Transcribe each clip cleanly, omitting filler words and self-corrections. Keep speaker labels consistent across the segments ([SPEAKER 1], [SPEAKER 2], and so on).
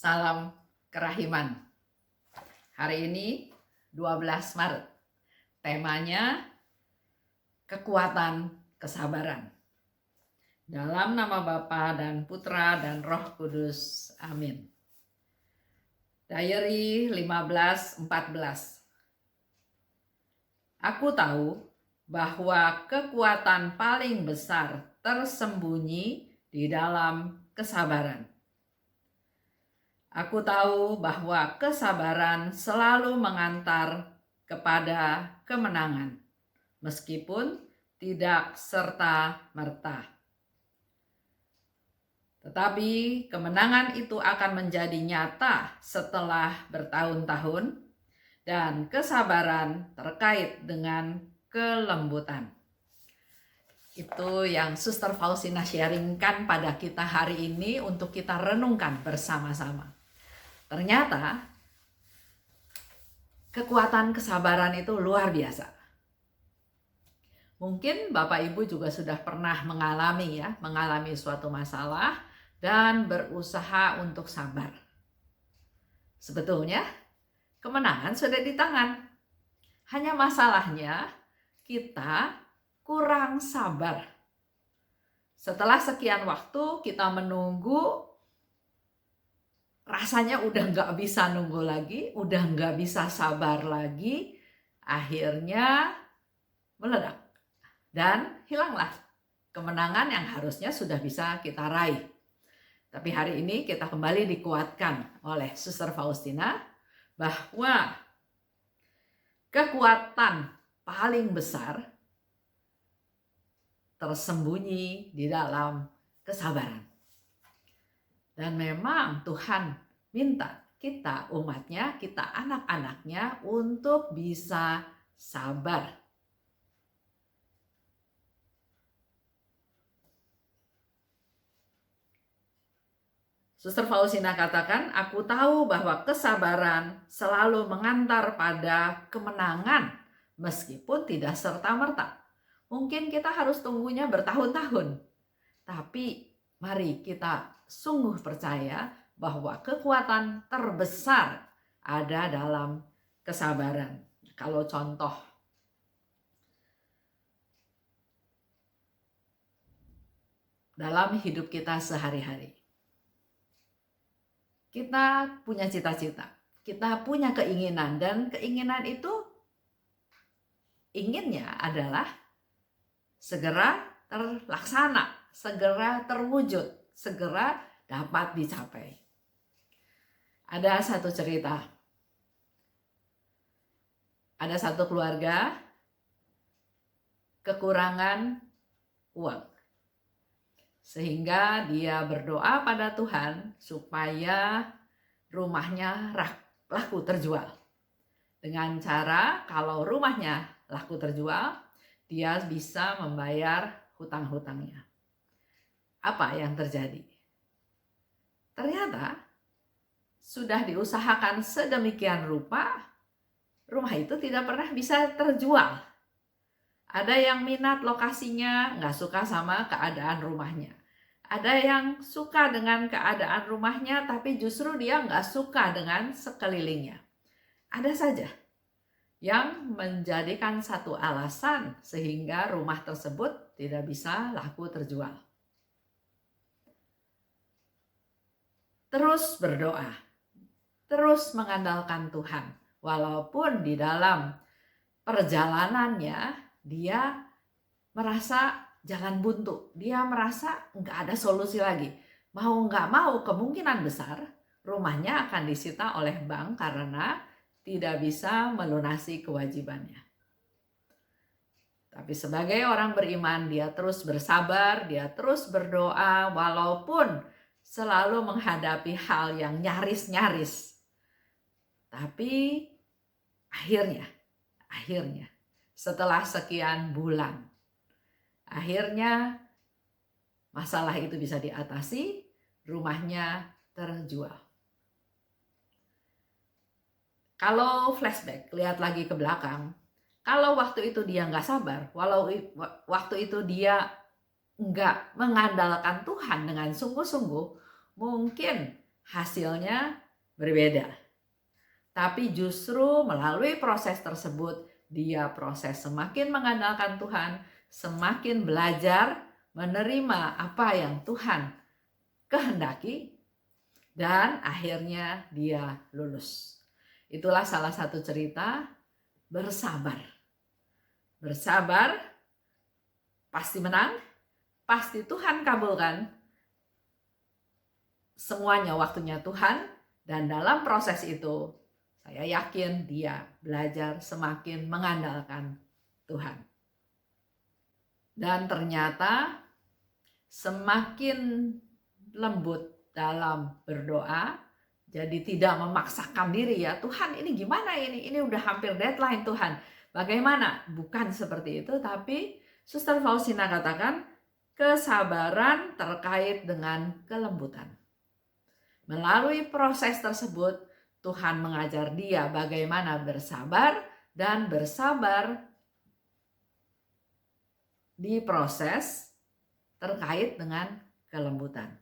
[SPEAKER 1] Salam kerahiman. Hari ini 12 Maret. Temanya kekuatan kesabaran. Dalam nama Bapa dan Putra dan Roh Kudus. Amin. Diary 15:14. Aku tahu bahwa kekuatan paling besar tersembunyi di dalam kesabaran. Aku tahu bahwa kesabaran selalu mengantar kepada kemenangan, meskipun tidak serta-merta. Tetapi kemenangan itu akan menjadi nyata setelah bertahun-tahun, dan kesabaran terkait dengan kelembutan. Itu yang Suster Faustina sharingkan pada kita hari ini untuk kita renungkan bersama-sama. Ternyata kekuatan kesabaran itu luar biasa. Mungkin Bapak Ibu juga sudah pernah mengalami suatu masalah dan berusaha untuk sabar. Sebetulnya kemenangan sudah di tangan. Hanya masalahnya kita kurang sabar. Setelah sekian waktu kita menunggu, rasanya udah nggak bisa nunggu lagi, udah nggak bisa sabar lagi, akhirnya meledak dan hilanglah kemenangan yang harusnya sudah bisa kita raih. Tapi hari ini kita kembali dikuatkan oleh Suster Faustina bahwa kekuatan paling besar tersembunyi di dalam kesabaran. Dan memang Tuhan minta kita umatnya, kita anak-anaknya untuk bisa sabar. Suster Faustina katakan, aku tahu bahwa kesabaran selalu mengantar pada kemenangan meskipun tidak serta-merta. Mungkin kita harus tunggunya bertahun-tahun. Tapi mari kita sungguh percaya bahwa kekuatan terbesar ada dalam kesabaran. Kalau contoh, dalam hidup kita sehari-hari, kita punya cita-cita, kita punya keinginan, dan keinginan itu inginnya adalah segera terlaksana, segera terwujud, segera dapat dicapai. Ada satu cerita. Ada satu keluarga kekurangan uang. Sehingga dia berdoa pada Tuhan supaya rumahnya laku terjual. Dengan cara kalau rumahnya laku terjual, dia bisa membayar hutang-hutangnya. Apa yang terjadi? Ternyata sudah diusahakan sedemikian rupa, rumah itu tidak pernah bisa terjual. Ada yang minat lokasinya, nggak suka sama keadaan rumahnya. Ada yang suka dengan keadaan rumahnya, tapi justru dia nggak suka dengan sekelilingnya. Ada saja yang menjadikan satu alasan sehingga rumah tersebut tidak bisa laku terjual. Terus berdoa, terus mengandalkan Tuhan. Walaupun di dalam perjalanannya dia merasa jalan buntu, dia merasa nggak ada solusi lagi. Mau nggak mau kemungkinan besar rumahnya akan disita oleh bank karena tidak bisa melunasi kewajibannya. Tapi sebagai orang beriman, dia terus bersabar, dia terus berdoa walaupun selalu menghadapi hal yang nyaris-nyaris. Tapi akhirnya setelah sekian bulan, akhirnya masalah itu bisa diatasi, rumahnya terjual. Kalau flashback, lihat lagi ke belakang, kalau waktu itu dia nggak sabar, walau waktu itu dia nggak mengandalkan Tuhan dengan sungguh-sungguh, mungkin hasilnya berbeda. Tapi justru melalui proses tersebut, dia proses semakin mengandalkan Tuhan, semakin belajar menerima apa yang Tuhan kehendaki, dan akhirnya dia lulus. Itulah salah satu cerita bersabar. Bersabar, pasti menang, pasti Tuhan kabulkan. Semuanya waktunya Tuhan, dan dalam proses itu saya yakin dia belajar semakin mengandalkan Tuhan. Dan ternyata semakin lembut dalam berdoa, jadi tidak memaksakan diri ya, Tuhan ini gimana ini udah hampir deadline Tuhan, bagaimana? Bukan seperti itu, tapi Suster Faustina katakan kesabaran terkait dengan kelembutan. Melalui proses tersebut, Tuhan mengajar dia bagaimana bersabar, dan bersabar di proses terkait dengan kelembutan.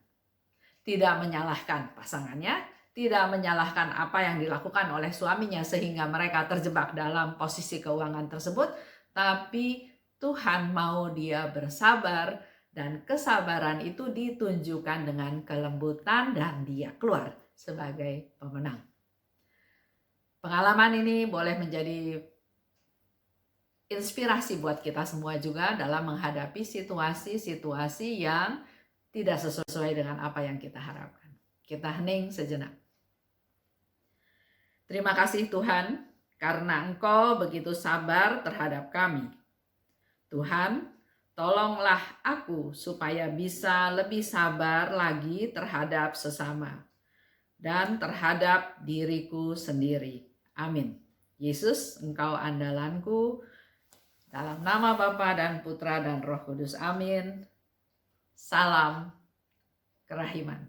[SPEAKER 1] Tidak menyalahkan pasangannya, tidak menyalahkan apa yang dilakukan oleh suaminya sehingga mereka terjebak dalam posisi keuangan tersebut, tapi Tuhan mau dia bersabar, dan kesabaran itu ditunjukkan dengan kelembutan dan dia keluar sebagai pemenang. Pengalaman ini boleh menjadi inspirasi buat kita semua juga dalam menghadapi situasi-situasi yang tidak sesuai dengan apa yang kita harapkan. Kita hening sejenak. Terima kasih Tuhan, karena Engkau begitu sabar terhadap kami. Tuhan, tolonglah aku supaya bisa lebih sabar lagi terhadap sesama dan terhadap diriku sendiri. Amin. Yesus, Engkau andalanku. Dalam nama Bapa dan Putra dan Roh Kudus. Amin. Salam kerahiman.